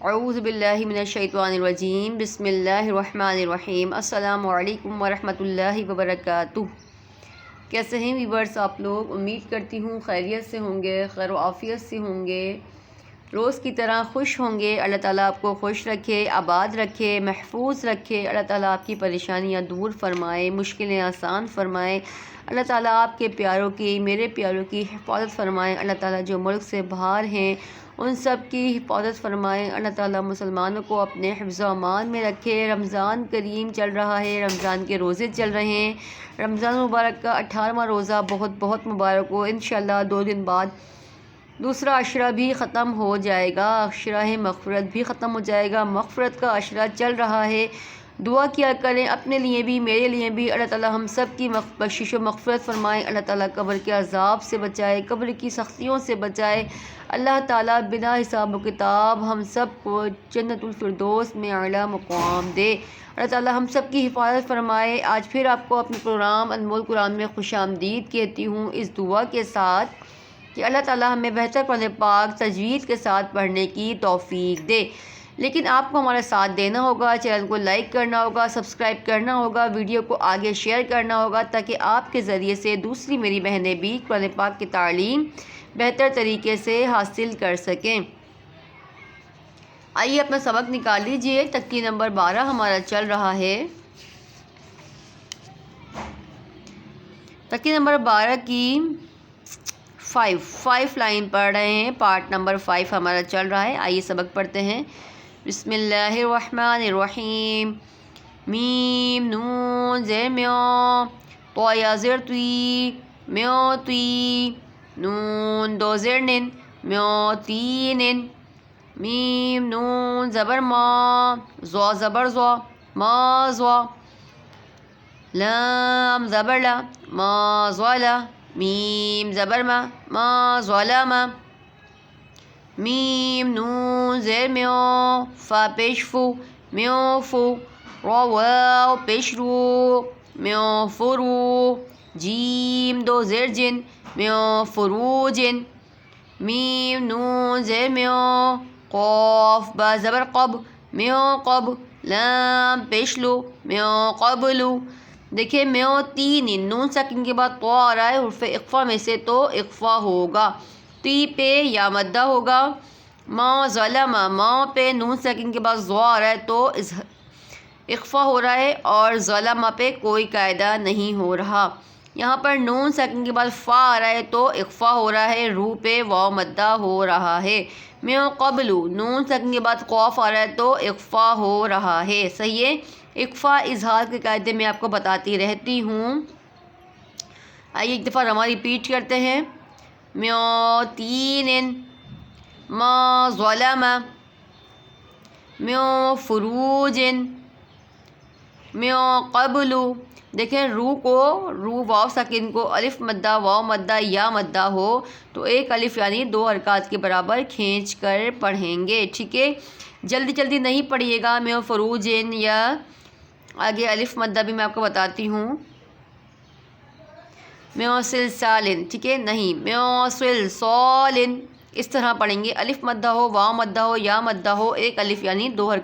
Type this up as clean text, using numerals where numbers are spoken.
اعوذ باللہ من الشیطان الرجیم، بسم اللہ الرحمن الرحیم۔ السلام علیکم ورحمۃ اللہ وبرکاتہ۔ کیسے ہیں ویورز آپ لوگ؟ امید کرتی ہوں خیریت سے ہوں گے، خیر و عافیت سے ہوں گے، روز کی طرح خوش ہوں گے۔ اللہ تعالیٰ آپ کو خوش رکھے، آباد رکھے، محفوظ رکھے۔ اللہ تعالیٰ آپ کی پریشانیاں دور فرمائے، مشکلیں آسان فرمائے۔ اللہ تعالیٰ آپ کے پیاروں کی، میرے پیاروں کی حفاظت فرمائے۔ اللہ تعالیٰ جو ملک سے باہر ہیں ان سب کی حفاظت فرمائے۔ اللہ تعالیٰ مسلمانوں کو اپنے حفظ و امان میں رکھے۔ رمضان کریم چل رہا ہے، رمضان کے روزے چل رہے ہیں۔ رمضان مبارک کا 18واں روزہ بہت بہت مبارک ہو۔ انشاءاللہ 2 دن بعد دوسرا عشرہ بھی ختم ہو جائے گا، عشرہ مغفرت بھی ختم ہو جائے گا۔ مغفرت کا عشرہ چل رہا ہے، دعا کیا کریں اپنے لیے بھی، میرے لیے بھی۔ اللہ تعالیٰ ہم سب کی بخشش و مغفرت فرمائے۔ اللہ تعالیٰ قبر کے عذاب سے بچائے، قبر کی سختیوں سے بچائے۔ اللہ تعالیٰ بنا حساب و کتاب ہم سب کو جنت الفردوس میں اعلیٰ مقام دے۔ اللہ تعالیٰ ہم سب کی حفاظت فرمائے۔ آج پھر آپ کو اپنے پروگرام انمول قرآن میں خوش آمدید کہتی ہوں، اس دعا کے ساتھ کہ اللہ تعالیٰ ہمیں بہتر قرآن پاک تجوید کے ساتھ پڑھنے کی توفیق دے۔ لیکن آپ کو ہمارا ساتھ دینا ہوگا، چینل کو لائک کرنا ہوگا، سبسکرائب کرنا ہوگا، ویڈیو کو آگے شیئر کرنا ہوگا تاکہ آپ کے ذریعے سے دوسری میری بہنیں بھی قرآن پاک کی تعلیم بہتر طریقے سے حاصل کر سکیں۔ آئیے اپنا سبق نکال لیجئے۔ تکتی نمبر 12 ہمارا چل رہا ہے۔ تکتی نمبر 12 کی 5 لائن پڑھ رہے ہیں، پارٹ نمبر 5 ہمارا چل رہا ہے۔ آئیے سبق پڑھتے ہیں۔ بسم اللہ الرحمن الرحیم۔ میم نون زیر میو، تو یا زیر توی، میو توی، نون 2 زیر نن، میو تینن، میم نون زبر ما، زو زبر زو، ما زو، لام زبر لا، ما زولا، میم زبر ما، ما زولما، میم نون زیر میو، فا پیش فو، میو فو، رو واو پیش رو، میو فرو، جیم 2 زیر جن، میو فرو جن، میم نون زیر میو، قاف با زبر قب، میو قب، لام پیش لو، میو قبلو۔ دیکھیں میو تین نون ساکن کے بعد تو آ رہا ہے، حرف اقفا میں سے تو اقفا ہوگا، تی پہ یا مدہ ہوگا۔ ما ظلم، ما پہ نون ساکن کے بعد زو آ رہا ہے تو اقفا ہو رہا ہے، اور ظلم پہ کوئی قاعدہ نہیں ہو رہا۔ یہاں پر نون ساکن کے بعد فا آ رہا ہے تو اقفا ہو رہا ہے، رو پہ واو مدہ ہو رہا ہے۔ میو قبلو، نون ساکن کے بعد قاف آ رہا ہے تو اقفا ہو رہا ہے۔ صحیح ہے، اقفا اظہار کے قاعدے میں آپ کو بتاتی رہتی ہوں۔ آئیے ایک دفعہ رواں ریپیٹ کرتے ہیں۔ میو تینن، ما ظلم، میو فروجن، میو قبلو۔ دیکھیں رو واو ساکن کو الف مدہ، واو مدہ، یا مدہ ہو تو ایک الف یعنی 2 حرکات کے برابر کھینچ کر پڑھیں گے، ٹھیک ہے؟ جلدی جلدی نہیں پڑھیے گا۔ میو فروجن، یا آگے الف مدہ بھی میں آپ کو بتاتی ہوں، میو سلسالن، ٹھیک ہے؟ نہیں، میو سلسالن، اس طرح پڑھیں گے۔ الف مدہ ہو، واو مدہ ہو، یا مدہ ہو، ایک الف یعنی 2 حرکات